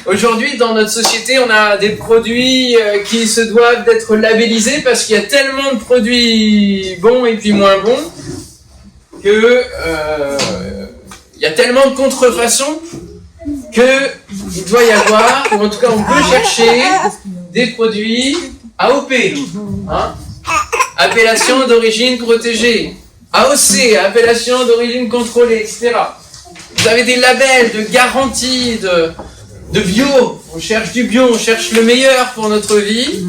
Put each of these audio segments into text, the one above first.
Aujourd'hui, dans notre société, on a des produits qui se doivent d'être labellisés parce qu'il y a tellement de produits bons et puis moins bons que il y a tellement de contrefaçons qu'il doit y avoir, ou en tout cas on peut chercher des produits AOP, hein, appellation d'origine protégée, AOC, appellation d'origine contrôlée, etc. Vous avez des labels de garantie, de bio, on cherche du bio, on cherche le meilleur pour notre vie.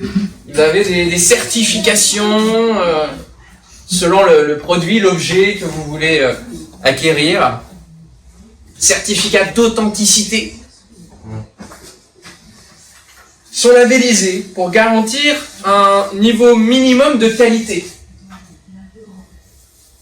Vous avez des certifications selon le produit, l'objet que vous voulez acquérir. Certificats d'authenticité sont labellisés pour garantir un niveau minimum de qualité.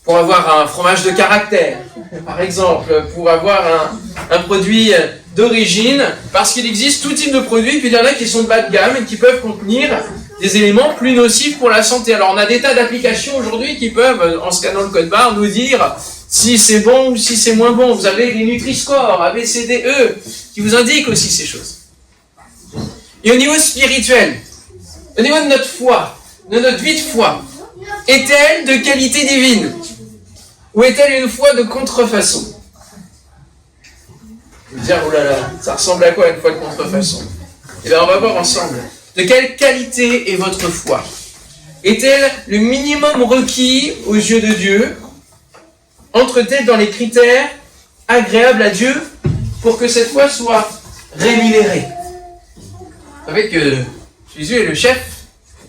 Pour avoir un fromage de caractère, par exemple, pour avoir un produit d'origine, parce qu'il existe tout type de produits, puis il y en a qui sont de bas de gamme et qui peuvent contenir des éléments plus nocifs pour la santé. Alors on a des tas d'applications aujourd'hui qui peuvent, en scannant le code barre, nous dire si c'est bon ou si c'est moins bon. Vous avez les Nutri-Score, A, B, C, D, E, qui vous indiquent aussi ces choses. Et au niveau spirituel, au niveau de notre foi, de notre vie de foi, est-elle de qualité divine? Ou est-elle une foi de contrefaçon? Vous dire, oh là là, ça ressemble à quoi une foi de contrefaçon? Eh bien, on va voir ensemble. De quelle qualité est votre foi? Est-elle le minimum requis aux yeux de Dieu? Entre-t-elle dans les critères agréables à Dieu pour que cette foi soit rémunérée? Vous savez que Jésus est le chef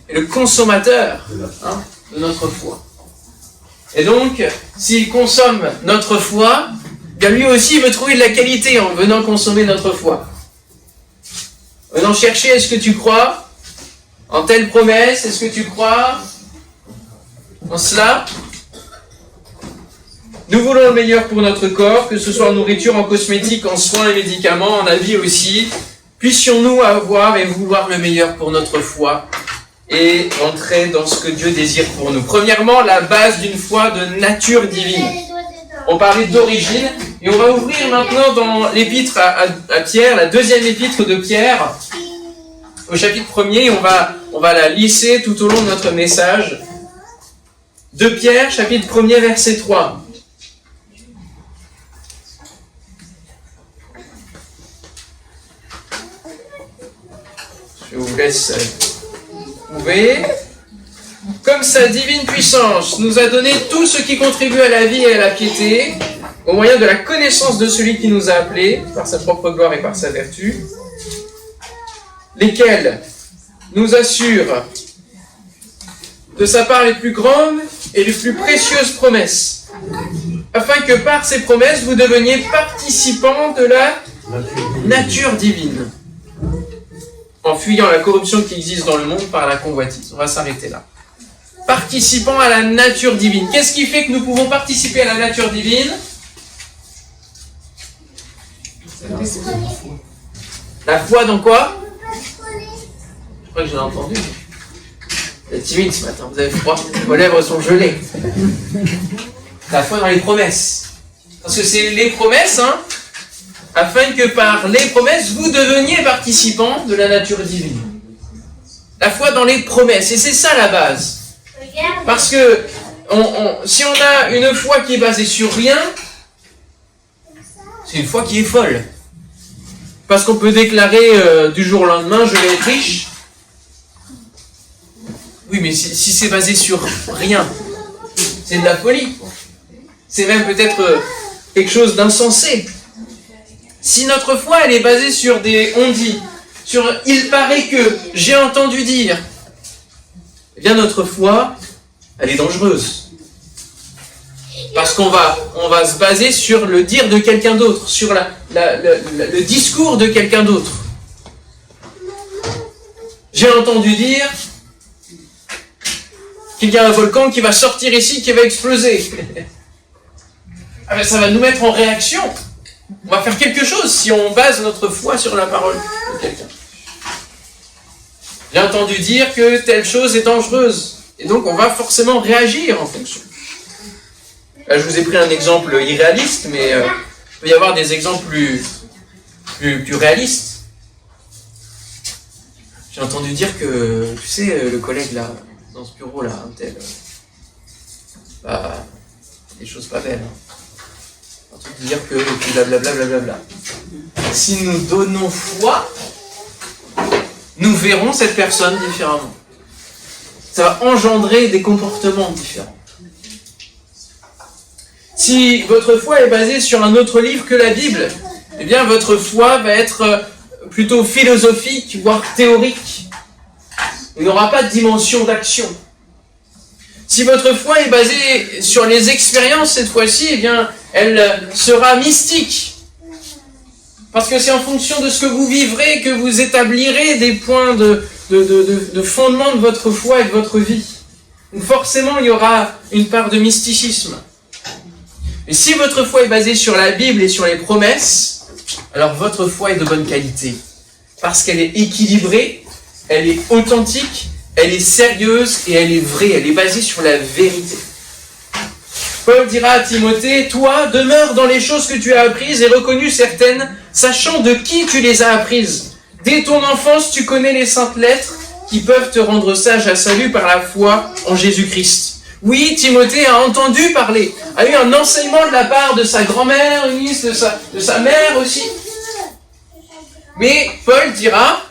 et le consommateur de notre foi. Et donc, s'il consomme notre foi, bien lui aussi veut trouver de la qualité en venant consommer notre foi. En venant chercher, est-ce que tu crois en telle promesse? Est-ce que tu crois en cela? Nous voulons le meilleur pour notre corps, que ce soit en nourriture, en cosmétiques, en soins et médicaments, en habits aussi. Puissions-nous avoir et vouloir le meilleur pour notre foi et entrer dans ce que Dieu désire pour nous. Premièrement, la base d'une foi de nature divine. On parlait d'origine, et on va ouvrir maintenant dans l'épître à Pierre, la deuxième épître de Pierre, au chapitre 1er, on va la lisser tout au long de notre message. De Pierre, chapitre 1er, verset 3. Je vous laisse trouver. Comme sa divine puissance nous a donné tout ce qui contribue à la vie et à la piété, au moyen de la connaissance de celui qui nous a appelés, par sa propre gloire et par sa vertu, lesquels nous assurent de sa part les plus grandes et les plus précieuses promesses, afin que par ces promesses vous deveniez participants de la nature divine, en fuyant la corruption qui existe dans le monde par la convoitise. On va s'arrêter là. Participants à la nature divine. Qu'est-ce qui fait que nous pouvons participer à la nature divine? La foi dans quoi? Je crois que j'ai entendu. Vous êtes timide ce matin, vous avez froid, vos lèvres sont gelées. La foi dans les promesses. Parce que c'est les promesses, afin que par les promesses, vous deveniez participants de la nature divine. La foi dans les promesses, et c'est ça la base. Parce que si on a une foi qui est basée sur rien, c'est une foi qui est folle. Parce qu'on peut déclarer du jour au lendemain, je vais être riche. Oui, mais si c'est basé sur rien, c'est de la folie. C'est même peut-être quelque chose d'insensé. Si notre foi, elle est basée sur des on-dit, sur il paraît que, j'ai entendu dire, eh bien notre foi, elle est dangereuse. Parce qu'on va se baser sur le dire de quelqu'un d'autre, sur le discours de quelqu'un d'autre. J'ai entendu dire qu'il y a un volcan qui va sortir ici, qui va exploser. Ah ben ça va nous mettre en réaction. On va faire quelque chose si on base notre foi sur la parole de quelqu'un. J'ai entendu dire que telle chose est dangereuse. Et donc on va forcément réagir en fonction. Là, je vous ai pris un exemple irréaliste, mais il peut y avoir des exemples plus réaliste. J'ai entendu dire que, tu sais, le collègue là, dans ce bureau là, un tel, des choses pas belles. Un truc de dire que blablabla. Si nous donnons foi, nous verrons cette personne différemment. Ça va engendrer des comportements différents. Si votre foi est basée sur un autre livre que la Bible, eh bien votre foi va être plutôt philosophique, voire théorique. Il n'y aura pas de dimension d'action. Si votre foi est basée sur les expériences cette fois-ci, eh bien elle sera mystique. Parce que c'est en fonction de ce que vous vivrez que vous établirez des points de fondement de votre foi et de votre vie. Donc forcément, il y aura une part de mysticisme. Et si votre foi est basée sur la Bible et sur les promesses, alors votre foi est de bonne qualité. Parce qu'elle est équilibrée, elle est authentique, elle est sérieuse et elle est vraie, elle est basée sur la vérité. Paul dira à Timothée, « Toi, demeure dans les choses que tu as apprises et reconnues certaines, sachant de qui tu les as apprises. Dès ton enfance, tu connais les saintes lettres qui peuvent te rendre sage à salut par la foi en Jésus-Christ. » Oui, Timothée a entendu parler, a eu un enseignement de la part de sa grand-mère, de sa mère aussi. Mais Paul dira,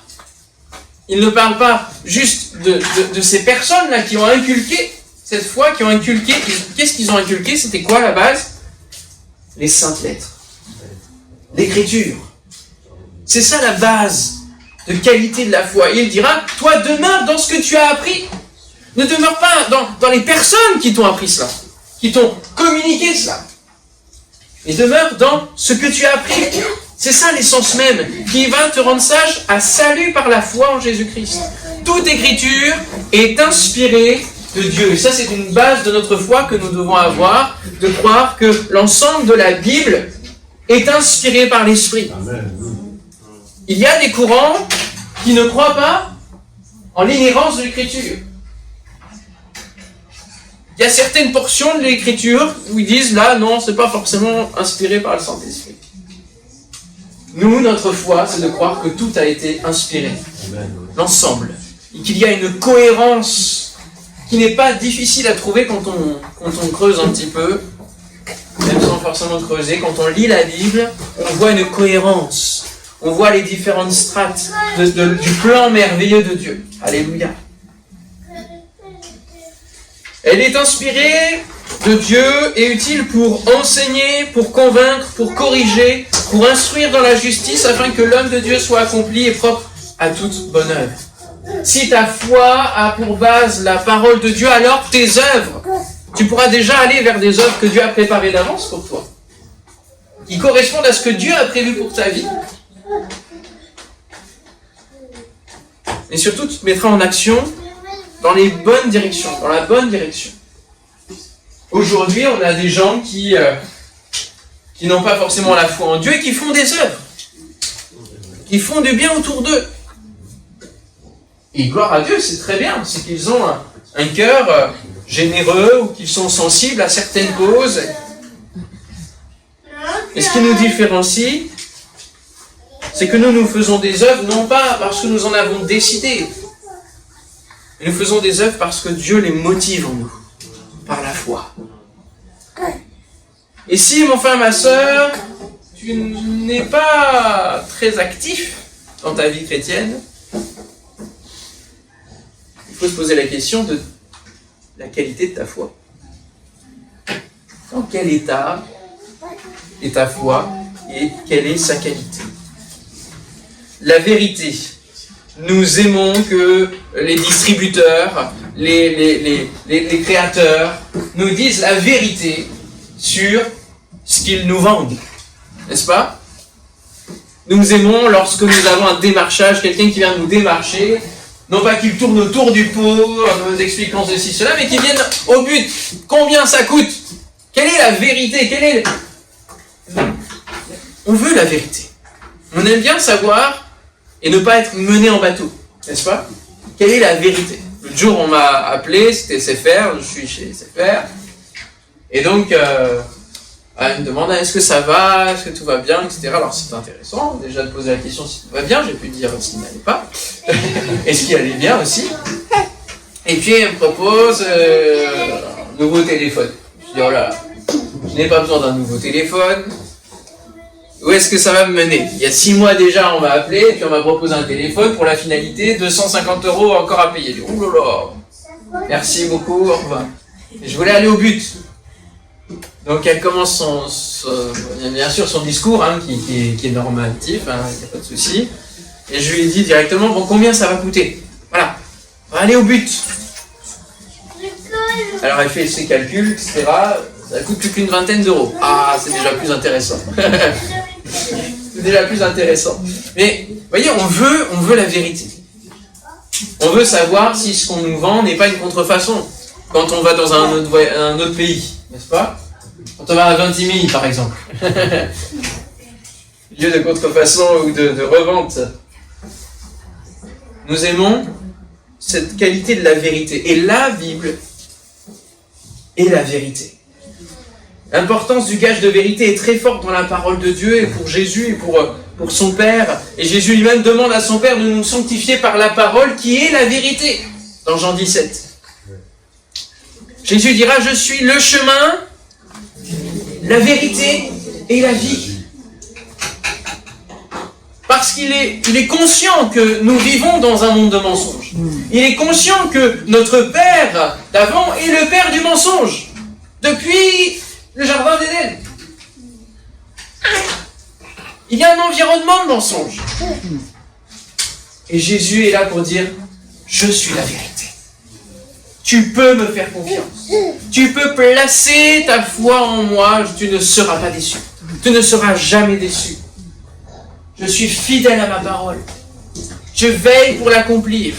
il ne parle pas juste de ces personnes-là qui ont inculqué cette foi, qui ont inculqué, qu'est-ce qu'ils ont inculqué? C'était quoi la base? Les saintes lettres. L'écriture. C'est ça la base de qualité de la foi. Et il dira, toi demeure dans ce que tu as appris. Ne demeure pas dans les personnes qui t'ont appris cela, qui t'ont communiqué cela. Et demeure dans ce que tu as appris. C'est ça l'essence même, qui va te rendre sage à salut par la foi en Jésus-Christ. Toute écriture est inspirée de Dieu. Et ça, c'est une base de notre foi que nous devons avoir, de croire que l'ensemble de la Bible est inspiré par l'Esprit. Il y a des courants qui ne croient pas en l'inhérence de l'Écriture. Il y a certaines portions de l'Écriture où ils disent, là, non, c'est pas forcément inspiré par le Saint-Esprit. Nous, notre foi, c'est de croire que tout a été inspiré. L'ensemble. Et qu'il y a une cohérence qui n'est pas difficile à trouver quand on creuse un petit peu, même sans forcément creuser. Quand on lit la Bible, on voit une cohérence. On voit les différentes strates du plan merveilleux de Dieu. Alléluia. Elle est inspirée de Dieu et utile pour enseigner, pour convaincre, pour corriger, pour instruire dans la justice, afin que l'homme de Dieu soit accompli et propre à toute bonne œuvre. Si ta foi a pour base la parole de Dieu, alors tes œuvres, tu pourras déjà aller vers des œuvres que Dieu a préparées d'avance pour toi, qui correspondent à ce que Dieu a prévu pour ta vie. Et surtout, tu te mettras en action dans les bonnes directions, dans la bonne direction. Aujourd'hui, on a des gens qui n'ont pas forcément la foi en Dieu et qui font des œuvres, qui font du bien autour d'eux. Et gloire à Dieu, c'est très bien, c'est qu'ils ont un cœur généreux ou qu'ils sont sensibles à certaines causes. Et ce qui nous différencie, c'est que nous faisons des œuvres non pas parce que nous en avons décidé, mais nous faisons des œuvres parce que Dieu les motive en nous, par la foi. Et si, mon frère, ma sœur, tu n'es pas très actif dans ta vie chrétienne, il faut se poser la question de la qualité de ta foi. Dans quel état est ta foi et quelle est sa qualité? La vérité. Nous aimons que les distributeurs, les créateurs nous disent la vérité sur ce qu'ils nous vendent. N'est-ce pas? Nous aimons lorsque nous avons un démarchage, quelqu'un qui vient nous démarcher, non pas qu'il tourne autour du pot en nous expliquant ceci, cela, mais qu'il vienne au but. Combien ça coûte? Quelle est la vérité? On veut la vérité. On aime bien savoir et ne pas être mené en bateau, n'est-ce pas? Quelle est la vérité? Le jour on m'a appelé, c'était SFR, je suis chez SFR, et donc Elle me demande est-ce que ça va, est-ce que tout va bien, etc. Alors c'est intéressant déjà de poser la question si tout va bien, j'ai pu dire ce qui n'allait pas, et ce qui allait bien aussi. Et puis elle me propose un nouveau téléphone. Je dis oh là là, je n'ai pas besoin d'un nouveau téléphone. Où est-ce que ça va me mener? Il y a 6 mois déjà, on m'a appelé, et puis on m'a proposé un téléphone pour la finalité, 250 € encore à payer. Oh là là, merci beaucoup, au revoir. Et je voulais aller au but. Donc elle commence bien sûr son discours, hein, qui est normatif, hein, il n'y a pas de souci. Et je lui ai dit directement, bon, combien ça va coûter? Voilà, on va aller au but. Alors elle fait ses calculs, etc. Ça coûte plus qu'une vingtaine d'euros. Ah, c'est déjà plus intéressant. C'est déjà plus intéressant. Mais, vous voyez, on veut la vérité. On veut savoir si ce qu'on nous vend n'est pas une contrefaçon. Quand on va dans un autre pays, n'est-ce pas? Quand on va à Vintimille, par exemple. Lieu de contrefaçon ou de revente. Nous aimons cette qualité de la vérité. Et la Bible est la vérité. L'importance du gage de vérité est très forte dans la parole de Dieu et pour Jésus et pour son Père. Et Jésus lui-même demande à son Père de nous sanctifier par la parole qui est la vérité. Dans Jean 17. Jésus dira, je suis le chemin, la vérité et la vie. Parce qu'il est conscient que nous vivons dans un monde de mensonges. Il est conscient que notre Père d'avant est le Père du mensonge. Depuis le jardin d'Éden. Il y a un environnement de mensonges. Et Jésus est là pour dire, je suis la vérité. Tu peux me faire confiance. Tu peux placer ta foi en moi, tu ne seras pas déçu. Tu ne seras jamais déçu. Je suis fidèle à ma parole. Je veille pour l'accomplir.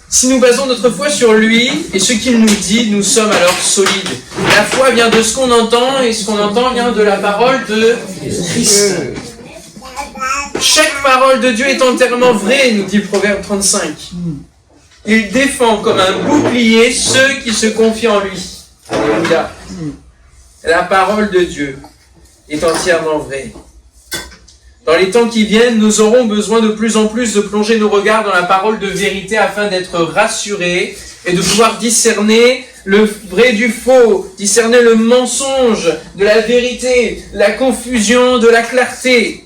Si nous basons notre foi sur lui et ce qu'il nous dit, nous sommes alors solides. La foi vient de ce qu'on entend et ce qu'on entend vient de la parole de Christ. Chaque parole de Dieu est entièrement vraie, nous dit le Proverbe 35. Il défend comme un bouclier ceux qui se confient en lui. Alléluia. La parole de Dieu est entièrement vraie. Dans les temps qui viennent, nous aurons besoin de plus en plus de plonger nos regards dans la parole de vérité afin d'être rassurés et de pouvoir discerner le vrai du faux, discerner le mensonge de la vérité, la confusion de la clarté.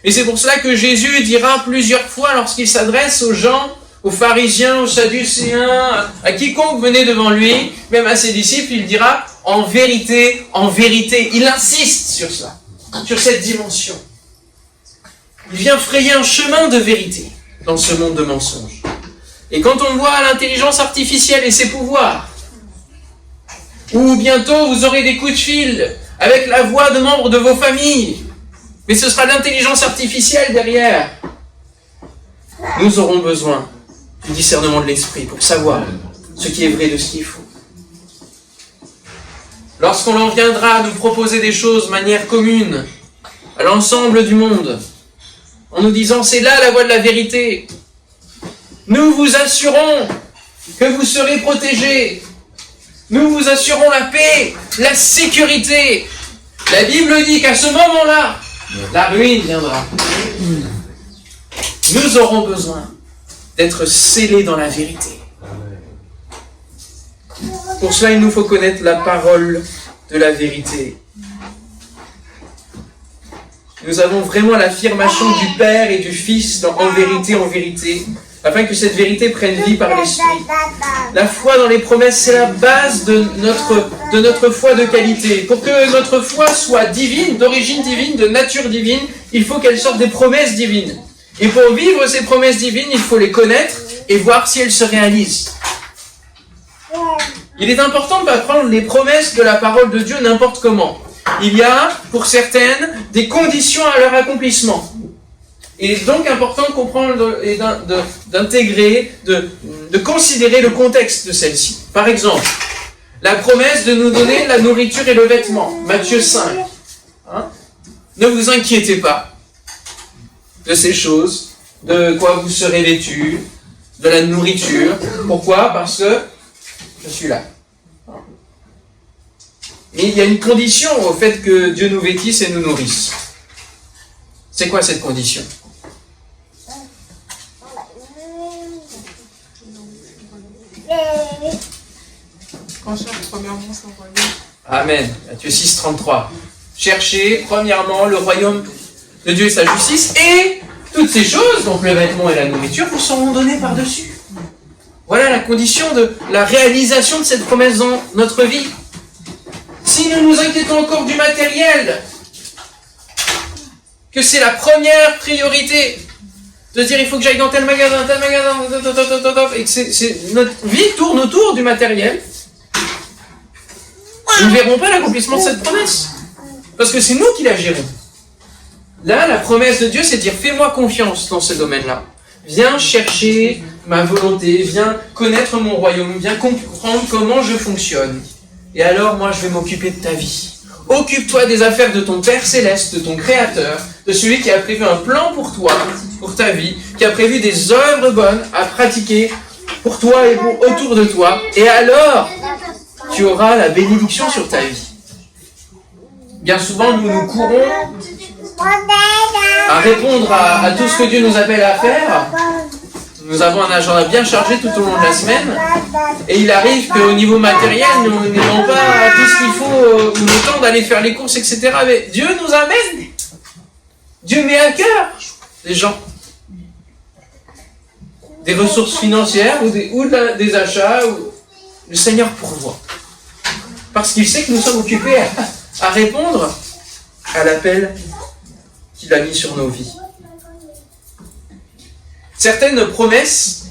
Et c'est pour cela que Jésus dira plusieurs fois lorsqu'il s'adresse aux gens, aux pharisiens, aux sadducéens, à quiconque venait devant lui, même à ses disciples, il dira en vérité, il insiste sur cela, sur cette dimension. Il vient frayer un chemin de vérité dans ce monde de mensonges. Et quand on voit l'intelligence artificielle et ses pouvoirs, ou bientôt vous aurez des coups de fil avec la voix de membres de vos familles, mais ce sera l'intelligence artificielle derrière. Nous aurons besoin du discernement de l'esprit pour savoir ce qui est vrai de ce qui est faux. Lorsqu'on en viendra à nous proposer des choses de manière commune à l'ensemble du monde, en nous disant c'est là la voie de la vérité, nous vous assurons que vous serez protégés. Nous vous assurons la paix, la sécurité. La Bible dit qu'à ce moment-là, la ruine viendra. Nous aurons besoin d'être scellés dans la vérité. Pour cela, il nous faut connaître la parole de la vérité. Nous avons vraiment l'affirmation du Père et du Fils en vérité, afin que cette vérité prenne vie par l'Esprit. La foi dans les promesses, c'est la base de notre foi de qualité. Pour que notre foi soit divine, d'origine divine, de nature divine, il faut qu'elle sorte des promesses divines. Et pour vivre ces promesses divines, il faut les connaître et voir si elles se réalisent. Il est important de ne pas prendre les promesses de la parole de Dieu n'importe comment. Il y a, pour certaines, des conditions à leur accomplissement. Il est donc important de comprendre et d'intégrer, de considérer le contexte de celle-ci. Par exemple, la promesse de nous donner la nourriture et le vêtement. Matthieu 5. Ne vous inquiétez pas de ces choses, de quoi vous serez vêtus, de la nourriture. Pourquoi? Parce que je suis là. Mais il y a une condition au fait que Dieu nous vêtisse et nous nourrisse. C'est quoi cette condition? Qu'on cherche premièrement son royaume. Amen. Matthieu 6, 33. Cherchez premièrement le royaume de Dieu et sa justice, et toutes ces choses, donc le vêtement et la nourriture, vous seront données par-dessus. Voilà la condition de la réalisation de cette promesse dans notre vie. Si nous nous inquiétons encore du matériel, que c'est la première priorité, de dire il faut que j'aille dans tel magasin, et que notre vie tourne autour du matériel, nous ne verrons pas l'accomplissement de cette promesse. Parce que c'est nous qui la gérons. Là, la promesse de Dieu, c'est de dire fais-moi confiance dans ce domaine-là. Viens chercher ma volonté, viens connaître mon royaume, viens comprendre comment je fonctionne. Et alors, moi, je vais m'occuper de ta vie. Occupe-toi des affaires de ton Père Céleste, de ton Créateur, de celui qui a prévu un plan pour toi, pour ta vie, qui a prévu des œuvres bonnes à pratiquer pour toi et pour autour de toi. Et alors, tu auras la bénédiction sur ta vie. Bien souvent, nous courons à répondre à tout ce que Dieu nous appelle à faire. Nous avons un agenda bien chargé tout au long de la semaine. Et il arrive qu'au niveau matériel, nous n'ayons pas tout ce qu'il faut, ou le temps d'aller faire les courses, etc. Mais Dieu nous amène. Dieu met à cœur les gens. Des ressources financières ou des achats. Le Seigneur pourvoit. Parce qu'il sait que nous sommes occupés à répondre à l'appel qu'il a mis sur nos vies. Certaines promesses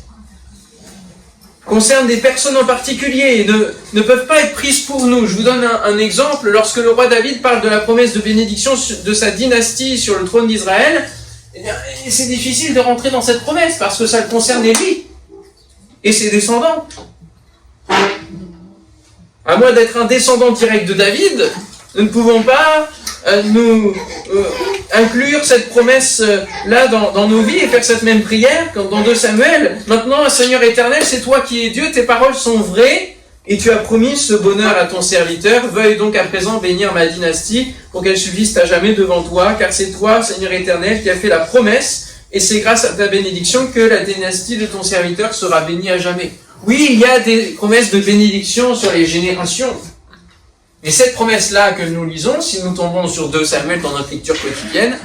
concernent des personnes en particulier et ne peuvent pas être prises pour nous. Je vous donne un exemple. Lorsque le roi David parle de la promesse de bénédiction de sa dynastie sur le trône d'Israël, eh bien, c'est difficile de rentrer dans cette promesse parce que ça le concernait lui et ses descendants. À moins d'être un descendant direct de David, nous ne pouvons pas nous inclure cette promesse-là dans nos vies et faire cette même prière comme dans 2 Samuel. Maintenant, Seigneur éternel, c'est toi qui es Dieu, tes paroles sont vraies et tu as promis ce bonheur à ton serviteur. Veuille donc à présent bénir ma dynastie pour qu'elle subsiste à jamais devant toi, car c'est toi, Seigneur éternel, qui as fait la promesse et c'est grâce à ta bénédiction que la dynastie de ton serviteur sera bénie à jamais. Oui, il y a des promesses de bénédiction sur les générations. Mais cette promesse-là que nous lisons, si nous tombons sur 2 Samuel dans notre lecture quotidienne,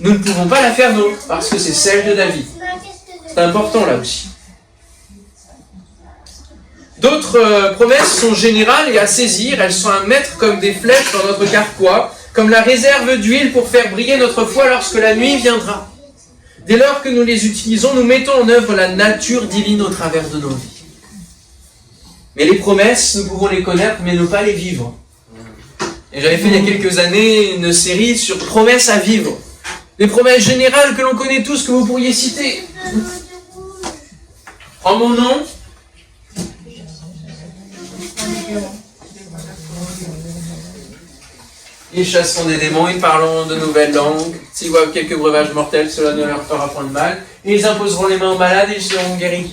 nous ne pouvons pas la faire nous, parce que c'est celle de David. C'est important là aussi. D'autres promesses sont générales et à saisir, elles sont à mettre comme des flèches dans notre carquois, comme la réserve d'huile pour faire briller notre foi lorsque la nuit viendra. Dès lors que nous les utilisons, nous mettons en œuvre la nature divine au travers de nos vies. Mais les promesses, nous pouvons les connaître, mais ne pas les vivre. Et j'avais fait il y a quelques années une série sur promesses à vivre. Des promesses générales que l'on connaît tous, que vous pourriez citer. En mon nom, ils chasseront des démons, ils parleront de nouvelles langues. S'ils voient quelques breuvages mortels, cela ne leur fera point de mal. Et ils imposeront les mains aux malades et ils seront guéris.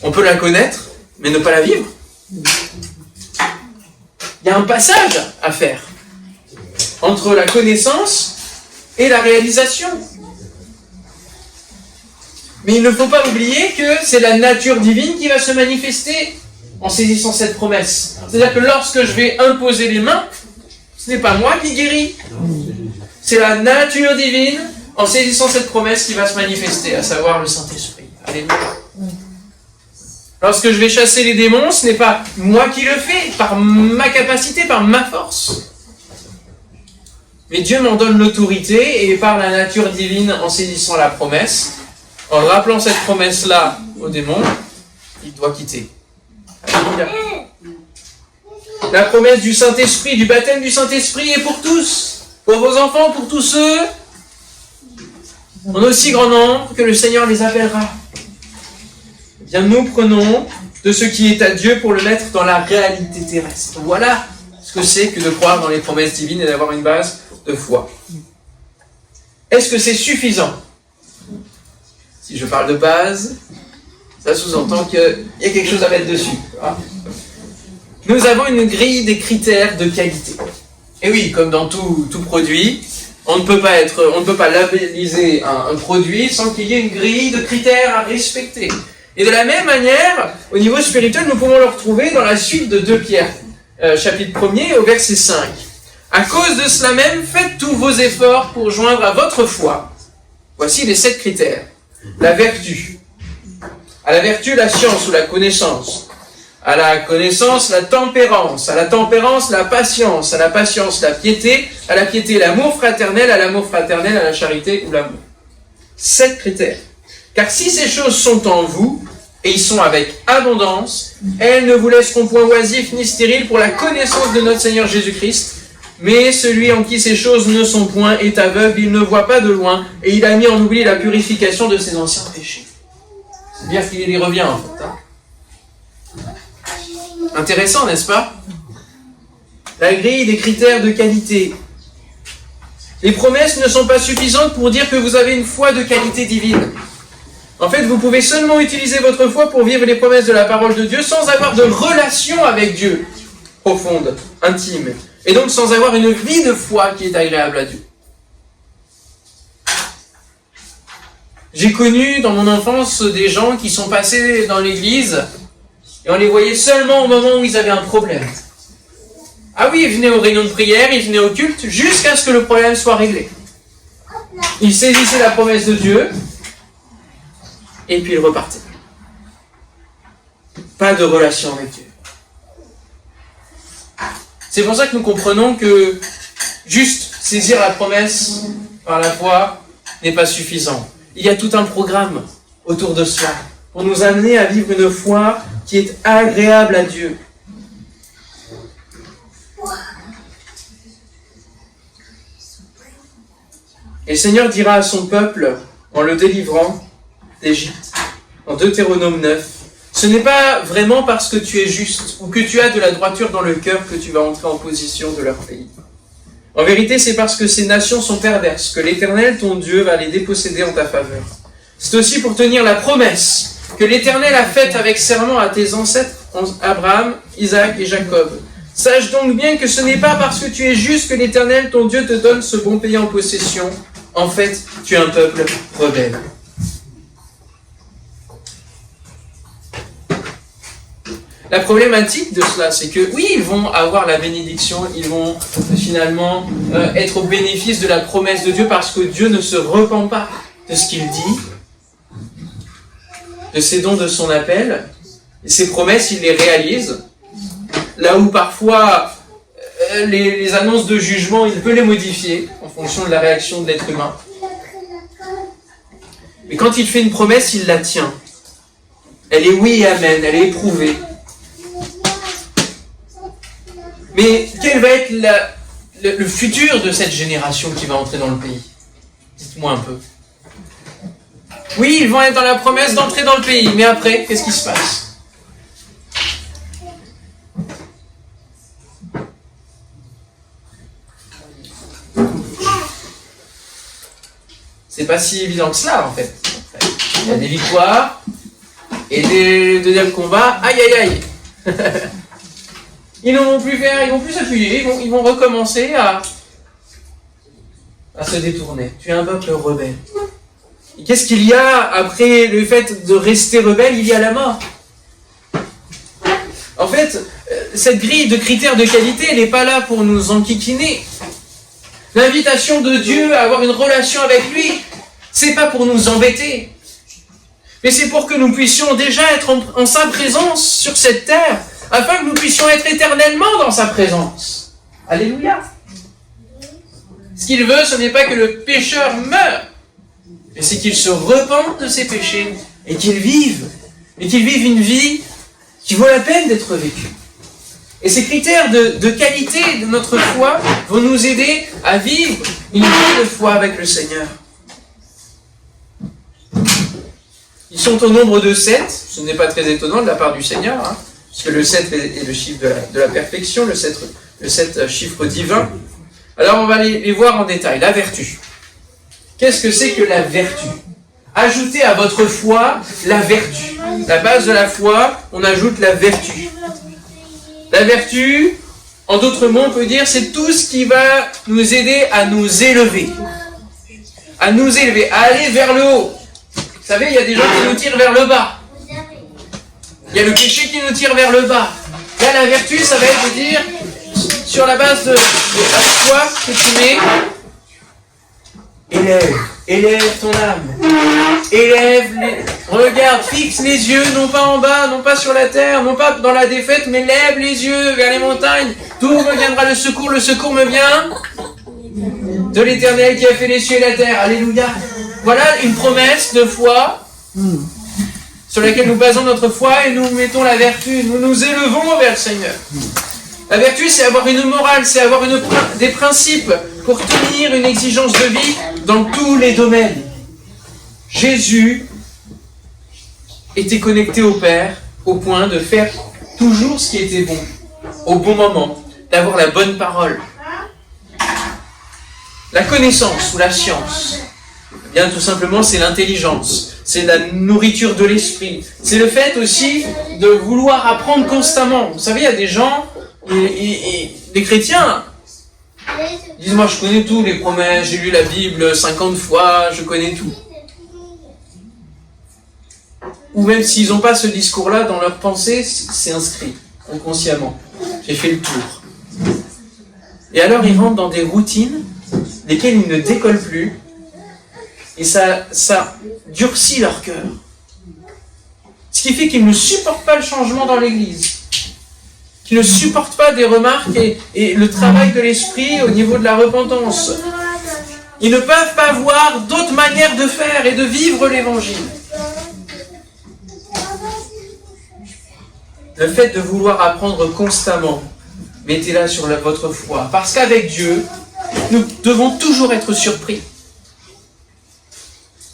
On peut la connaître, mais ne pas la vivre. Il y a un passage à faire entre la connaissance et la réalisation. Mais il ne faut pas oublier que c'est la nature divine qui va se manifester en saisissant cette promesse. C'est-à-dire que lorsque je vais imposer les mains, ce n'est pas moi qui guéris. C'est la nature divine en saisissant cette promesse qui va se manifester, à savoir le Saint-Esprit. Alléluia. Lorsque je vais chasser les démons, ce n'est pas moi qui le fais, par ma capacité, par ma force. Mais Dieu m'en donne l'autorité et par la nature divine, en saisissant la promesse, en rappelant cette promesse-là au démon, il doit quitter. Alléluia. La promesse du Saint-Esprit, du baptême du Saint-Esprit est pour tous, pour vos enfants, pour tous ceux en aussi grand nombre que le Seigneur les appellera. Eh bien, nous prenons de ce qui est à Dieu pour le mettre dans la réalité terrestre. Voilà ce que c'est que de croire dans les promesses divines et d'avoir une base de foi. Est-ce que c'est suffisant? Si je parle de base, Ça sous-entend qu'il y a quelque chose à mettre dessus. Hein. Nous avons une grille des critères de qualité. Et oui, comme dans tout produit, on ne peut pas labelliser un produit sans qu'il y ait une grille de critères à respecter. Et de la même manière, au niveau spirituel, nous pouvons le retrouver dans la suite de 2 Pierre, chapitre 1er, au verset 5. À cause de cela même, faites tous vos efforts pour joindre à votre foi. Voici les 7 critères. La vertu. À la vertu, la science ou la connaissance. À la connaissance, la tempérance. À la tempérance, la patience. À la patience, la piété. À la piété, l'amour fraternel. À l'amour fraternel, à la charité ou l'amour. 7 critères. Car si ces choses sont en vous, et ils sont avec abondance, elles ne vous laisseront point oisifs ni stériles pour la connaissance de notre Seigneur Jésus-Christ. Mais celui en qui ces choses ne sont point est aveugle, il ne voit pas de loin, et il a mis en oubli la purification de ses anciens péchés. C'est-à-dire qu'il y revient en fait. Intéressant, n'est-ce pas? La grille des critères de qualité. Les promesses ne sont pas suffisantes pour dire que vous avez une foi de qualité divine. En fait, vous pouvez seulement utiliser votre foi pour vivre les promesses de la parole de Dieu sans avoir de relation avec Dieu profonde, intime. Et donc sans avoir une vie de foi qui est agréable à Dieu. J'ai connu dans mon enfance des gens qui sont passés dans l'église et on les voyait seulement au moment où ils avaient un problème. Ah oui, ils venaient aux réunions de prière, ils venaient au culte jusqu'à ce que le problème soit réglé. Ils saisissaient la promesse de Dieu et puis ils repartaient. Pas de relation avec Dieu. C'est pour ça que nous comprenons que juste saisir la promesse par la foi n'est pas suffisant. Il y a tout un programme autour de cela pour nous amener à vivre une foi qui est agréable à Dieu. Et le Seigneur dira à son peuple, en le délivrant d'Égypte, en Deutéronome 9, ce n'est pas vraiment parce que tu es juste ou que tu as de la droiture dans le cœur que tu vas entrer en position de leur pays. En vérité, c'est parce que ces nations sont perverses que l'Éternel, ton Dieu, va les déposséder en ta faveur. C'est aussi pour tenir la promesse que l'Éternel a faite avec serment à tes ancêtres, Abraham, Isaac et Jacob. Sache donc bien que ce n'est pas parce que tu es juste que l'Éternel, ton Dieu, te donne ce bon pays en possession. En fait, tu es un peuple rebelle. La problématique de cela, c'est que oui, ils vont avoir la bénédiction, ils vont finalement être au bénéfice de la promesse de Dieu parce que Dieu ne se repent pas de ce qu'il dit, de ses dons, de son appel. Et ses promesses, il les réalise. Là où parfois les annonces de jugement, il peut les modifier en fonction de la réaction de l'être humain. Mais quand il fait une promesse, il la tient. Elle est oui et amen, elle est éprouvée. Mais quel va être le futur de cette génération qui va entrer dans le pays? Dites-moi un peu. Oui, ils vont être dans la promesse d'entrer dans le pays, mais après, qu'est-ce qui se passe? C'est pas si évident que cela, en fait. Il y a des victoires et des deuxièmes combats. Aïe, aïe, aïe. Ils ne vont plus faire, ils vont plus s'appuyer, ils vont recommencer à se détourner. Tu es un peuple rebelle. Et qu'est-ce qu'il y a après le fait de rester rebelle? Il y a la mort. En fait, cette grille de critères de qualité, elle n'est pas là pour nous enquiquiner. L'invitation de Dieu à avoir une relation avec lui, c'est pas pour nous embêter. Mais c'est pour que nous puissions déjà être en sa présence sur cette terre, afin que nous puissions être éternellement dans sa présence. Alléluia. Ce qu'il veut, ce n'est pas que le pécheur meure, mais c'est qu'il se repente de ses péchés et qu'il vive une vie qui vaut la peine d'être vécue. Et ces critères de qualité de notre foi vont nous aider à vivre une vie de foi avec le Seigneur. Ils sont au nombre de 7, ce n'est pas très étonnant de la part du Seigneur, hein, puisque le 7 est le chiffre de la perfection, le 7 chiffre divin. Alors on va les voir en détail. La vertu. Qu'est-ce que c'est que la vertu? Ajoutez à votre foi la vertu. la base de la foi, on ajoute la vertu. La vertu, en d'autres mots, on peut dire, c'est tout ce qui va nous aider à nous élever. À nous élever, à aller vers le haut. Vous savez, il y a des gens qui nous tirent vers le bas. Il y a le péché qui nous tire vers le bas. Là, la vertu, ça va être de dire, sur la base de la foi que tu mets, élève ton âme. Regarde, fixe les yeux, non pas en bas, non pas sur la terre, non pas dans la défaite, mais lève les yeux vers les montagnes. D'où me viendra le secours me vient de l'Éternel qui a fait les cieux et la terre. Alléluia. Voilà une promesse de foi sur laquelle nous basons notre foi et nous mettons la vertu. Nous nous élevons vers le Seigneur. La vertu, c'est avoir une morale, c'est avoir des principes pour tenir une exigence de vie dans tous les domaines. Jésus était connecté au Père au point de faire toujours ce qui était bon, au bon moment, d'avoir la bonne parole. La connaissance ou la science, eh bien tout simplement c'est l'intelligence, c'est la nourriture de l'esprit. C'est le fait aussi de vouloir apprendre constamment. Vous savez, il y a des gens, des chrétiens, ils disent moi je connais tout, les promesses, j'ai lu la Bible 50 fois, je connais tout. Ou même s'ils n'ont pas ce discours-là dans leur pensée, c'est inscrit inconsciemment. J'ai fait le tour. Et alors ils rentrent dans des routines lesquelles ils ne décollent plus, et ça durcit leur cœur. Ce qui fait qu'ils ne supportent pas le changement dans l'Église, qu'ils ne supportent pas des remarques et le travail de l'esprit au niveau de la repentance. Ils ne peuvent pas voir d'autres manières de faire et de vivre l'Évangile. Le fait de vouloir apprendre constamment, mettez-la sur votre foi. Parce qu'avec Dieu, nous devons toujours être surpris.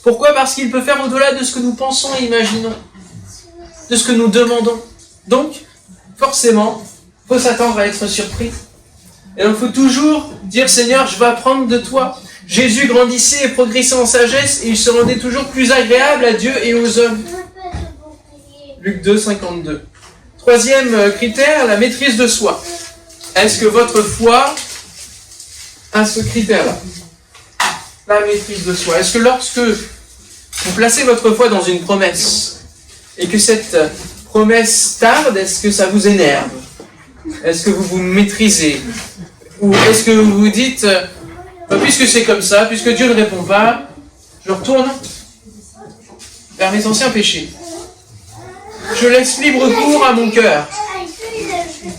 Pourquoi ? Parce qu'il peut faire au-delà de ce que nous pensons et imaginons, de ce que nous demandons. Donc, forcément, il faut s'attendre à être surpris. Et donc, il faut toujours dire, Seigneur, je veux apprendre de toi. Jésus grandissait et progressait en sagesse et il se rendait toujours plus agréable à Dieu et aux hommes. Luc 2, 52. Troisième critère, la maîtrise de soi. Est-ce que votre foi a ce critère-là ? La maîtrise de soi. Est-ce que lorsque vous placez votre foi dans une promesse et que cette promesse tarde, est-ce que ça vous énerve ? Est-ce que vous vous maîtrisez ? Ou est-ce que vous vous dites, puisque c'est comme ça, puisque Dieu ne répond pas, je retourne vers mes anciens péchés. Je laisse libre cours à mon cœur.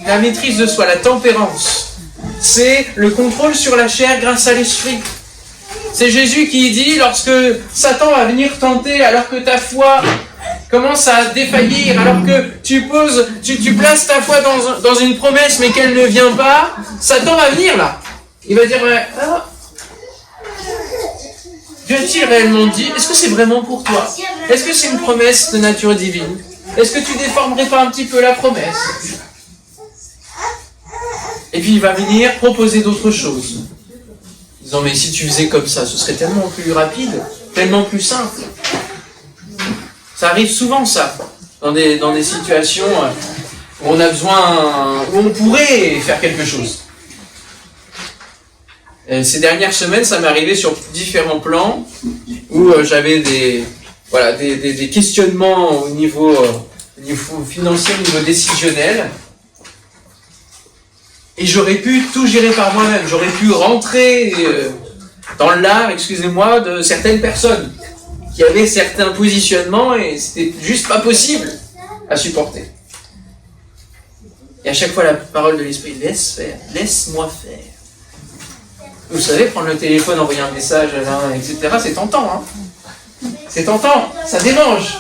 La maîtrise de soi, la tempérance, c'est le contrôle sur la chair grâce à l'esprit. C'est Jésus qui dit, lorsque Satan va venir tenter, alors que ta foi commence à défaillir, alors que tu places ta foi dans une promesse mais qu'elle ne vient pas, Satan va venir là. Il va dire, Dieu a-t-il réellement dit ? Est-ce que c'est vraiment pour toi ? Est-ce que c'est une promesse de nature divine ? Est-ce que tu déformerais pas un petit peu la promesse ? Et puis il va venir proposer d'autres choses. Disant, mais si tu faisais comme ça, ce serait tellement plus rapide, tellement plus simple. Ça arrive souvent, ça, dans des situations où on a besoin, où on pourrait faire quelque chose. Et ces dernières semaines, ça m'est arrivé sur différents plans, où j'avais des questionnements au niveau financier, au niveau décisionnel. Et j'aurais pu tout gérer par moi-même. J'aurais pu rentrer dans l'art, excusez-moi, de certaines personnes qui avaient certains positionnements et c'était juste pas possible à supporter. Et à chaque fois, la parole de l'Esprit, laisse faire, laisse-moi faire. Vous savez, prendre le téléphone, envoyer un message à l'un, etc., c'est tentant, hein. C'est tentant, ça démange.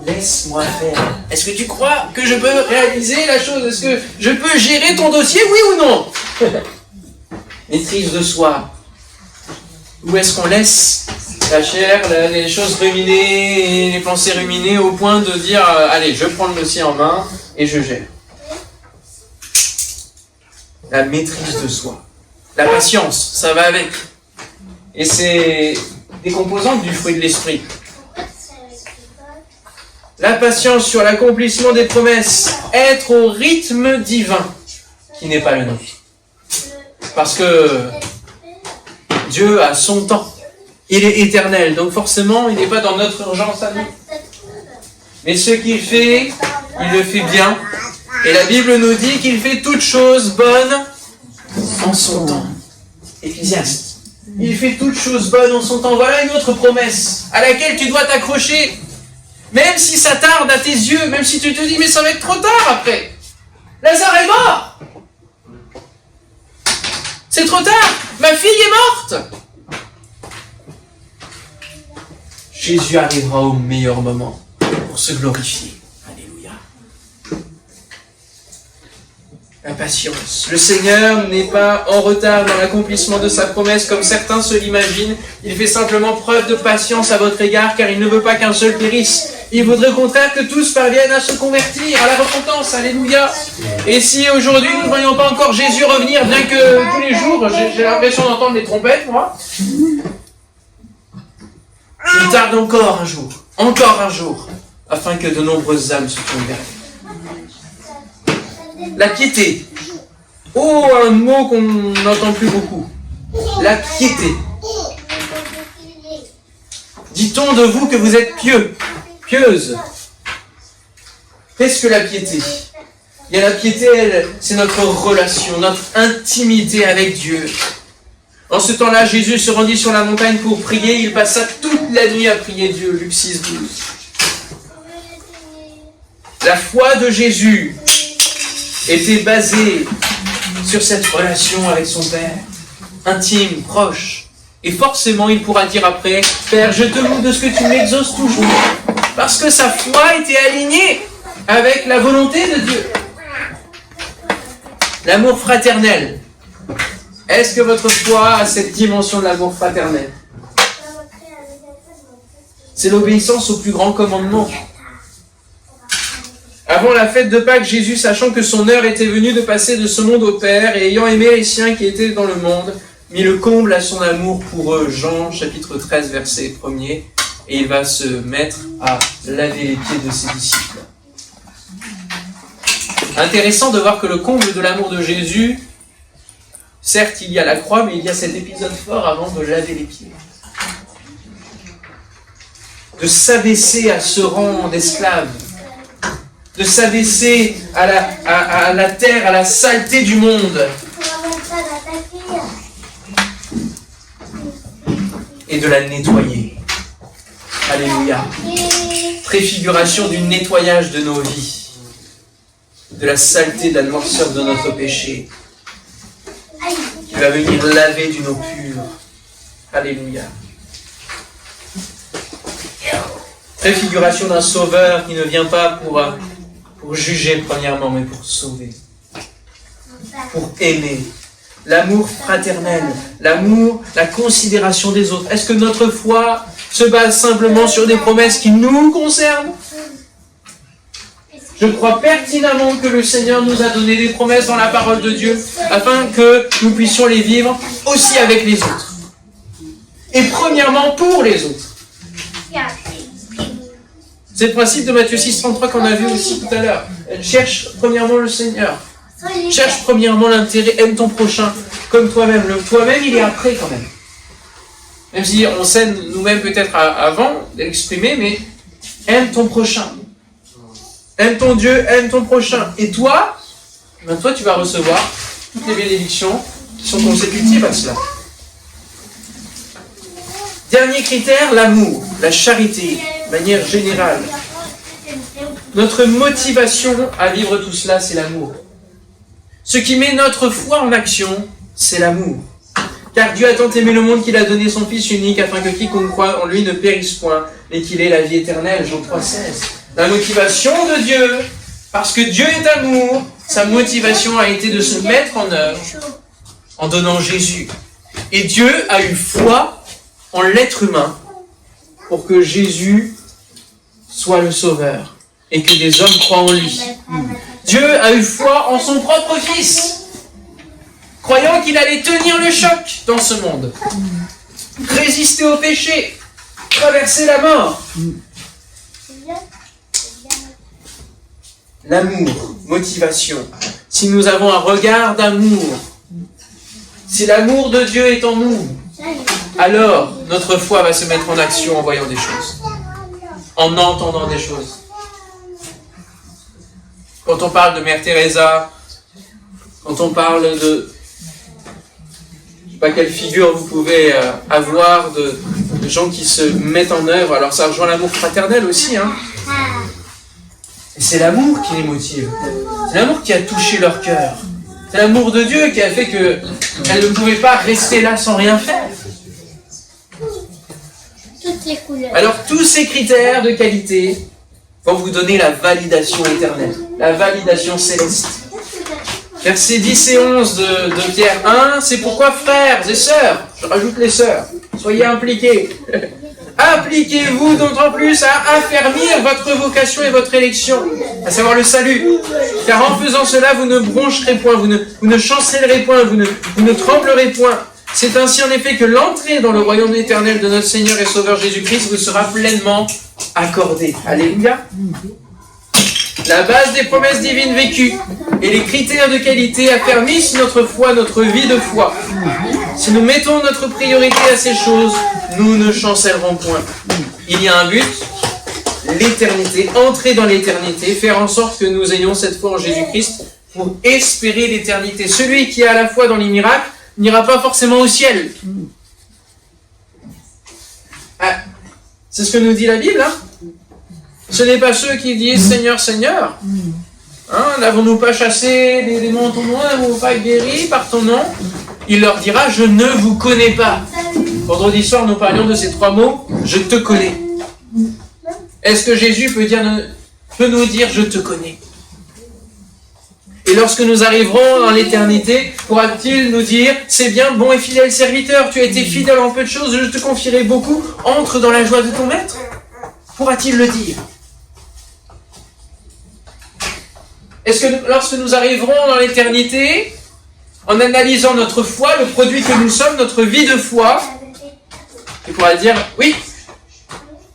Laisse-moi faire. Est-ce que tu crois que je peux réaliser la chose ? Est-ce que je peux gérer ton dossier, oui ou non ? Maîtrise de soi. Où est-ce qu'on laisse la chair, les choses ruminer, les pensées ruminer au point de dire allez, je prends le dossier en main et je gère. La maîtrise de soi. La patience, ça va avec. Et c'est des composantes du fruit de l'esprit. la patience sur l'accomplissement des promesses, être au rythme divin, qui n'est pas le nôtre. Parce que Dieu a son temps. Il est éternel, donc forcément, il n'est pas dans notre urgence à nous. Mais ce qu'il fait, il le fait bien. Et la Bible nous dit qu'il fait toutes choses bonnes en son temps. Ecclésiaste. Il fait toutes choses bonnes en son temps. Voilà une autre promesse à laquelle tu dois t'accrocher. Même si ça tarde à tes yeux, même si tu te dis, mais ça va être trop tard après. Lazare est mort. C'est trop tard. Ma fille est morte. Jésus arrivera au meilleur moment pour se glorifier. Alléluia. La patience. Le Seigneur n'est pas en retard dans l'accomplissement de sa promesse comme certains se l'imaginent. Il fait simplement preuve de patience à votre égard car il ne veut pas qu'un seul périsse. Il voudrait au contraire que tous parviennent à se convertir, à la repentance. Alléluia. Et si aujourd'hui nous ne voyons pas encore Jésus revenir, bien que tous les jours, j'ai l'impression d'entendre les trompettes, moi. Il tarde encore un jour, afin que de nombreuses âmes se tournent vers lui. La piété. Oh, un mot qu'on n'entend plus beaucoup. La piété. Dit-on de vous que vous êtes pieux, pieuse. Qu'est-ce que la piété? Il y a la piété, c'est notre relation, notre intimité avec Dieu. En ce temps-là, Jésus se rendit sur la montagne pour prier. Il passa toute la nuit à prier Dieu. Luc 6, 12. La foi de Jésus était basée sur cette relation avec son Père, intime, proche. Et forcément, il pourra dire après, « Père, je te loue de ce que tu m'exauces toujours. » Parce que sa foi était alignée avec la volonté de Dieu. L'amour fraternel. Est-ce que votre foi a cette dimension de l'amour fraternel? C'est l'obéissance au plus grand commandement. Avant la fête de Pâques, Jésus, sachant que son heure était venue de passer de ce monde au Père, et ayant aimé les siens qui étaient dans le monde, mit le comble à son amour pour eux. Jean, chapitre 13, verset 1er. Et il va se mettre à laver les pieds de ses disciples. Intéressant de voir que le comble de l'amour de Jésus, certes, il y a la croix, mais il y a cet épisode fort avant de laver les pieds. De s'abaisser à ce rang d'esclave. De s'abaisser à la terre, à la saleté du monde. Et de la nettoyer. Alléluia. Préfiguration du nettoyage de nos vies. De la saleté, de la noirceur de notre péché. Qui va venir laver d'une eau pure. Alléluia. Préfiguration d'un sauveur qui ne vient pas pour juger premièrement, mais pour sauver. Pour aimer. L'amour fraternel. L'amour, la considération des autres. Est-ce que notre foi se base simplement sur des promesses qui nous concernent? Je crois pertinemment que le Seigneur nous a donné des promesses dans la parole de Dieu afin que nous puissions les vivre aussi avec les autres. Et premièrement pour les autres. C'est le principe de Matthieu 6,33 qu'on a vu aussi tout à l'heure. Cherche premièrement le Seigneur. Cherche premièrement l'intérêt. Aime ton prochain comme toi-même. Le toi-même, il est après quand même. Même si on sait nous-mêmes peut-être avant d'exprimer, mais aime ton prochain. Aime ton Dieu, aime ton prochain. Et toi, ben toi tu vas recevoir toutes les bénédictions qui sont consécutives à cela. Dernier critère, l'amour, la charité, de manière générale. Notre motivation à vivre tout cela, c'est l'amour. Ce qui met notre foi en action, c'est l'amour. Car Dieu a tant aimé le monde qu'il a donné son Fils unique afin que quiconque croit en lui ne périsse point, mais qu'il ait la vie éternelle. Jean 3,16. La motivation de Dieu, parce que Dieu est amour, sa motivation a été de se mettre en œuvre en donnant Jésus. Et Dieu a eu foi en l'être humain pour que Jésus soit le Sauveur et que des hommes croient en lui. Dieu a eu foi en son propre Fils, croyant qu'il allait tenir le choc dans ce monde, résister au péché, traverser la mort. l'amour, motivation, si nous avons un regard d'amour, si l'amour de Dieu est en nous, alors notre foi va se mettre en action en voyant des choses, en entendant des choses. Quand on parle de Mère Teresa, quand on parle de... Je ne sais pas quelle figure vous pouvez avoir de gens qui se mettent en œuvre, alors ça rejoint l'amour fraternel aussi, hein. Et c'est l'amour qui les motive. C'est l'amour qui a touché leur cœur. C'est l'amour de Dieu qui a fait qu'elles ne pouvaient pas rester là sans rien faire. Toutes les couleurs. Alors tous ces critères de qualité vont vous donner la validation éternelle, la validation céleste. Versets 10 et 11 de Pierre 1, c'est pourquoi frères et sœurs, je rajoute les sœurs, soyez impliqués. Appliquez-vous d'autant plus à affermir votre vocation et votre élection, à savoir le salut. Car en faisant cela, vous ne broncherez point, vous ne chancellerez point, vous ne tremblerez point. C'est ainsi en effet que l'entrée dans le royaume éternel de notre Seigneur et Sauveur Jésus-Christ vous sera pleinement accordée. Alléluia. La base des promesses divines vécues et les critères de qualité affermissent notre foi, notre vie de foi. Si nous mettons notre priorité à ces choses, nous ne chancellerons point. Il y a un but, l'éternité, entrer dans l'éternité, faire en sorte que nous ayons cette foi en Jésus-Christ pour espérer l'éternité. Celui qui a la foi dans les miracles n'ira pas forcément au ciel. Ah, c'est ce que nous dit la Bible, hein? Ce n'est pas ceux qui disent Seigneur, Seigneur. Hein, n'avons-nous pas chassé les démons en ton nom, n'avons-nous pas guéri par ton nom? Il leur dira, je ne vous connais pas. Vendredi soir, nous parlions de ces trois mots, je te connais. Est-ce que Jésus peut nous dire, je te connais? Et lorsque nous arriverons dans l'éternité, pourra-t-il nous dire, c'est bien, bon et fidèle serviteur, tu as été fidèle en peu de choses, je te confierai beaucoup, entre dans la joie de ton maître? Pourra-t-il le dire? Est-ce que lorsque nous arriverons dans l'éternité, en analysant notre foi, le produit que nous sommes, notre vie de foi, il pourra dire, oui,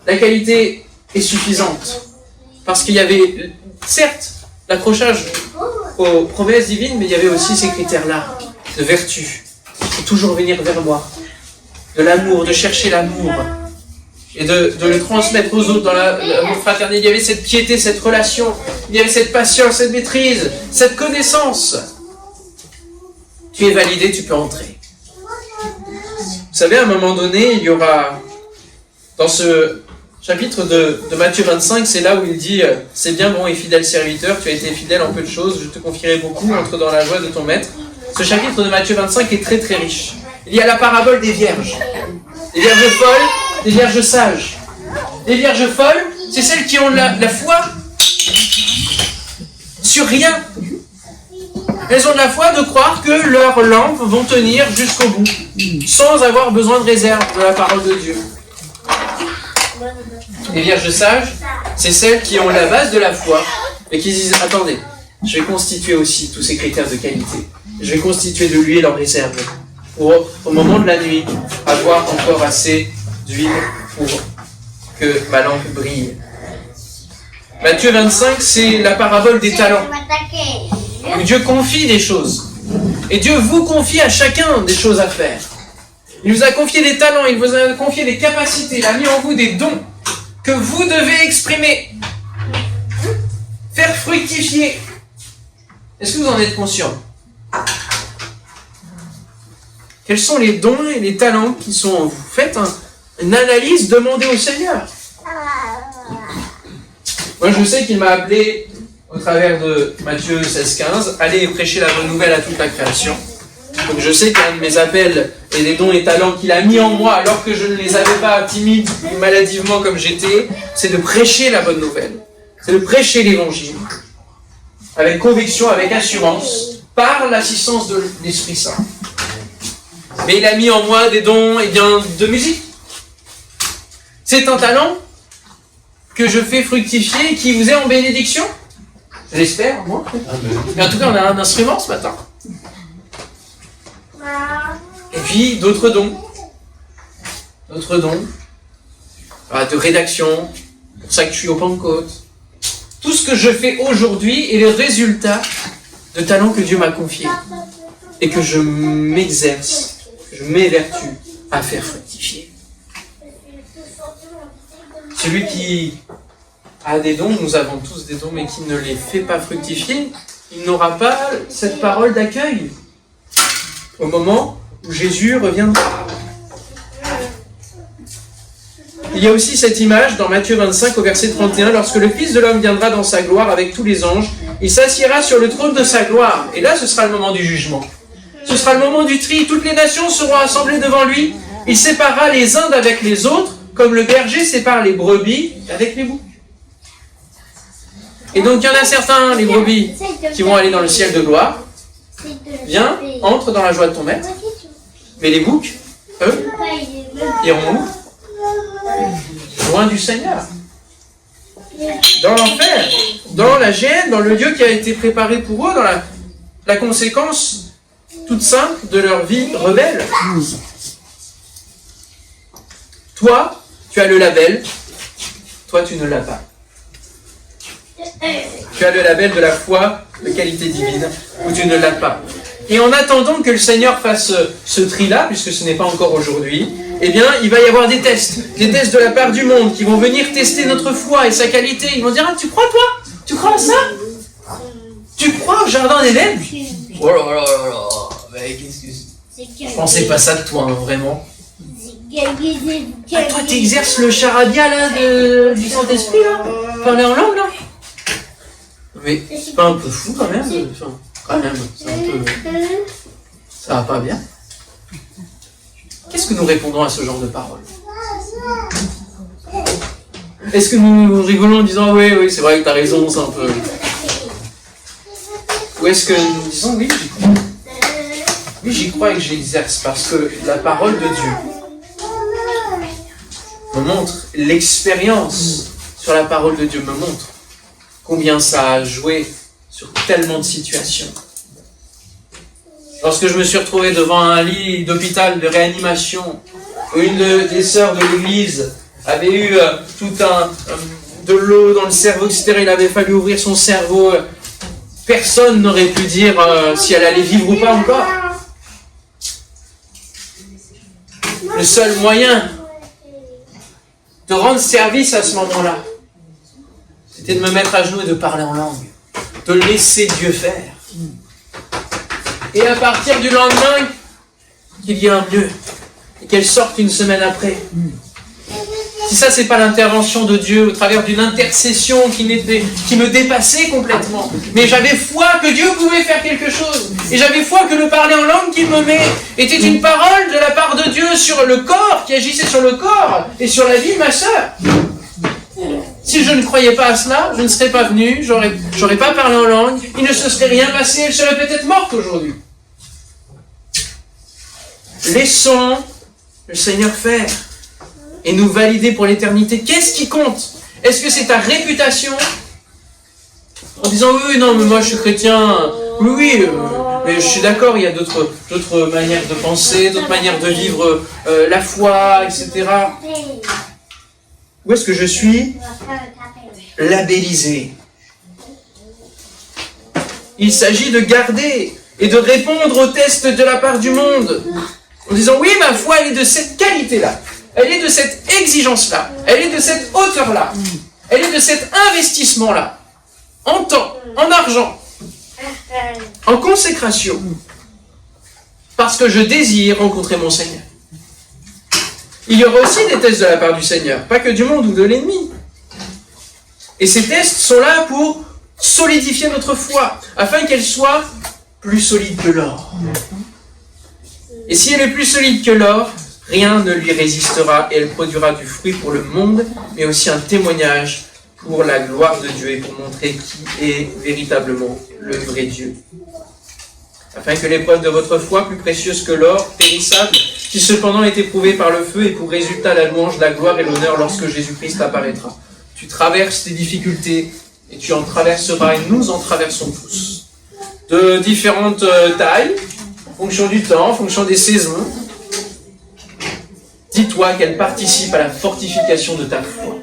la qualité est suffisante. Parce qu'il y avait, certes, l'accrochage aux promesses divines, mais il y avait aussi ces critères-là, de vertu, de toujours venir vers moi, de l'amour, de chercher l'amour, et de le transmettre aux autres dans l'amour fraternel. Il y avait cette piété, cette relation, il y avait cette patience, cette maîtrise, cette connaissance. Tu es validé, tu peux entrer. Vous savez, à un moment donné, il y aura, dans ce chapitre de Matthieu 25, c'est là où il dit « C'est bien, bon et fidèle serviteur, tu as été fidèle en peu de choses, je te confierai beaucoup, entre dans la joie de ton maître. » Ce chapitre de Matthieu 25 est très très riche. Il y a la parabole des vierges. Des vierges folles, des vierges sages. Les vierges folles, c'est celles qui ont la foi sur rien. Elles ont de la foi de croire que leurs lampes vont tenir jusqu'au bout, sans avoir besoin de réserve de la parole de Dieu. Les vierges sages, c'est celles qui ont la base de la foi et qui disent « Attendez, je vais constituer aussi tous ces critères de qualité. Je vais constituer de l'huile en réserve pour, au moment de la nuit, avoir encore assez d'huile pour que ma lampe brille. » Matthieu 25, c'est la parabole des talents, où Dieu confie des choses. Et Dieu vous confie à chacun des choses à faire. Il vous a confié des talents, il vous a confié des capacités, il a mis en vous des dons que vous devez exprimer, faire fructifier. Est-ce que vous en êtes conscient? Quels sont les dons et les talents qui sont en vous? Faites une analyse, demandez au Seigneur. Moi, je sais qu'il m'a appelé au travers de Matthieu 16-15, allez prêcher la bonne nouvelle à toute la création. Donc je sais qu'un de mes appels et des dons et talents qu'il a mis en moi alors que je ne les avais pas timide ou maladivement comme j'étais, c'est de prêcher la bonne nouvelle. C'est de prêcher l'évangile avec conviction, avec assurance, par l'assistance de l'Esprit Saint. Mais il a mis en moi des dons de musique. C'est un talent que je fais fructifier et qui vous est en bénédiction. J'espère, moi. Mais en tout cas, on a un instrument ce matin. Et puis, d'autres dons. D'autres dons. De rédaction. C'est pour ça que je suis au Pentecôte. Tout ce que je fais aujourd'hui est le résultat de talents que Dieu m'a confiés et que je m'exerce, je m'évertue à faire fructifier. Celui qui a des dons, nous avons tous des dons, mais qui ne les fait pas fructifier, il n'aura pas cette parole d'accueil au moment où Jésus reviendra. Il y a aussi cette image dans Matthieu 25 au verset 31, lorsque le Fils de l'homme viendra dans sa gloire avec tous les anges, il s'assiera sur le trône de sa gloire. Et là, ce sera le moment du jugement. Ce sera le moment du tri. Toutes les nations seront assemblées devant lui. Il séparera les uns d'avec les autres, comme le berger sépare les brebis avec les boucs. Et donc, il y en a certains, les brebis, qui vont aller dans le ciel de gloire. Viens, entre dans la joie de ton maître. Mais les boucs, eux, iront où ? Loin du Seigneur, dans l'enfer, dans la gêne, dans le lieu qui a été préparé pour eux, dans la conséquence toute simple de leur vie rebelle. Toi, tu as le label, toi tu ne l'as pas. Tu as le label de la foi de qualité divine, ou tu ne l'as pas. Et en attendant que le Seigneur fasse ce tri-là, puisque ce n'est pas encore aujourd'hui, eh bien, il va y avoir des tests de la part du monde qui vont venir tester notre foi et sa qualité. Ils vont dire, ah, tu crois toi ? Tu crois à ça ? Tu crois au jardin d'Éden ? Oh là là là là, mais qu'est-ce que... Je pensais pas ça de toi, hein, vraiment. Ah, toi, tu exerces le charabia là, du Saint-Esprit, là ? Parler en langue, là ? Mais c'est pas un peu fou, quand même ? Enfin, quand même, c'est un peu... Ça va pas bien. Qu'est-ce que nous répondons à ce genre de paroles ? Est-ce que nous rigolons en disant « Oui, oui, c'est vrai que tu as raison, c'est un peu... » Ou est-ce que nous disons « Oui, j'y crois. Oui, j'y crois et que j'exerce parce que la parole de Dieu me montre, l'expérience sur la parole de Dieu me montre combien ça a joué sur tellement de situations. » Lorsque je me suis retrouvé devant un lit d'hôpital de réanimation, où une des sœurs de l'église avait eu de l'eau dans le cerveau, etc., il avait fallu ouvrir son cerveau, personne n'aurait pu dire si elle allait vivre ou pas encore. Le seul moyen de rendre service à ce moment-là, c'était de me mettre à genoux et de parler en langue, de laisser Dieu faire. Et à partir du lendemain, qu'il y ait un mieux, et qu'elle sorte une semaine après. Si ça, c'est pas l'intervention de Dieu au travers d'une intercession qui me dépassait complètement. Mais j'avais foi que Dieu pouvait faire quelque chose. Et j'avais foi que le parler en langue qu'il me met était une parole de la part de Dieu sur le corps, qui agissait sur le corps et sur la vie de ma sœur. Si je ne croyais pas à cela, je ne serais pas venu, j'aurais pas parlé en langue, il ne se serait rien passé, elle serait peut-être morte aujourd'hui. Laissons le Seigneur faire et nous valider pour l'éternité. Qu'est-ce qui compte ? Est-ce que c'est ta réputation ? En disant oui, non, mais moi je suis chrétien, oui, mais je suis d'accord, il y a d'autres manières de penser, d'autres manières de vivre la foi, etc. Où est-ce que je suis labellisé ? Il s'agit de garder et de répondre aux tests de la part du monde. En disant, oui, ma foi, elle est de cette qualité-là. Elle est de cette exigence-là. Elle est de cette hauteur-là. Elle est de cet investissement-là. En temps, en argent, en consécration. Parce que je désire rencontrer mon Seigneur. Il y aura aussi des tests de la part du Seigneur, pas que du monde ou de l'ennemi. Et ces tests sont là pour solidifier notre foi, afin qu'elle soit plus solide que l'or. Et si elle est plus solide que l'or, rien ne lui résistera et elle produira du fruit pour le monde, mais aussi un témoignage pour la gloire de Dieu et pour montrer qui est véritablement le vrai Dieu. Afin que l'épreuve de votre foi, plus précieuse que l'or, périssable, qui cependant est éprouvée par le feu, ait pour résultat la louange, la gloire et l'honneur lorsque Jésus-Christ apparaîtra. Tu traverses tes difficultés et tu en traverseras et nous en traversons tous. De différentes tailles, en fonction du temps, en fonction des saisons. Dis-toi qu'elle participe à la fortification de ta foi.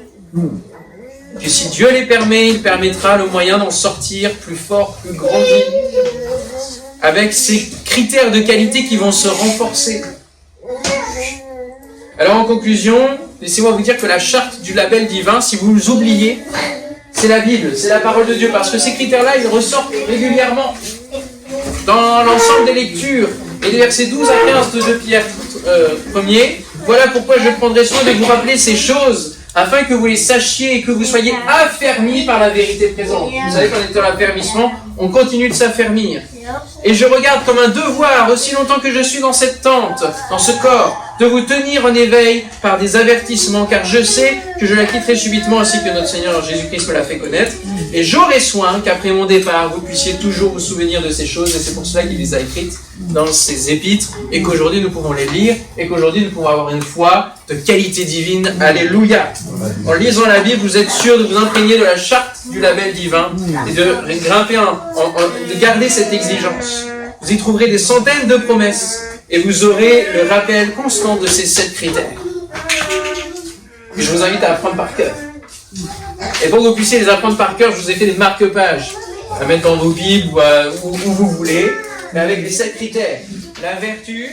que si Dieu les permet, il permettra le moyen d'en sortir plus fort, plus grandi, avec ces critères de qualité qui vont se renforcer. Alors en conclusion, laissez-moi vous dire que la charte du label divin, si vous vous oubliez, c'est la Bible, c'est la parole de Dieu, parce que ces critères-là, ils ressortent régulièrement dans l'ensemble des lectures. Et les versets 12 à 15 de 2 Pierre 1er, voilà pourquoi je prendrai soin de vous rappeler ces choses, afin que vous les sachiez et que vous soyez affermis par la vérité présente. Vous savez, quand on est dans l'affermissement, on continue de s'affermir. Et je regarde comme un devoir, aussi longtemps que je suis dans cette tente, dans ce corps, de vous tenir en éveil par des avertissements, car je sais que je la quitterai subitement, ainsi que notre Seigneur Jésus-Christ me l'a fait connaître. Et j'aurai soin qu'après mon départ, vous puissiez toujours vous souvenir de ces choses, et c'est pour cela qu'il les a écrites dans ces épîtres, et qu'aujourd'hui nous pouvons les lire, et qu'aujourd'hui nous pouvons avoir une foi de qualité divine. Alléluia! En lisant la Bible, vous êtes sûr de vous imprégner de la charte du label divin, et de grimper, de garder cette exigence. Vous y trouverez des centaines de promesses, et vous aurez le rappel constant de ces 7 critères. Et je vous invite à apprendre par cœur. Et pour que vous puissiez les apprendre par cœur, je vous ai fait des marque-pages à mettre dans vos Bibles ou où vous voulez, mais avec les 7 critères. La vertu,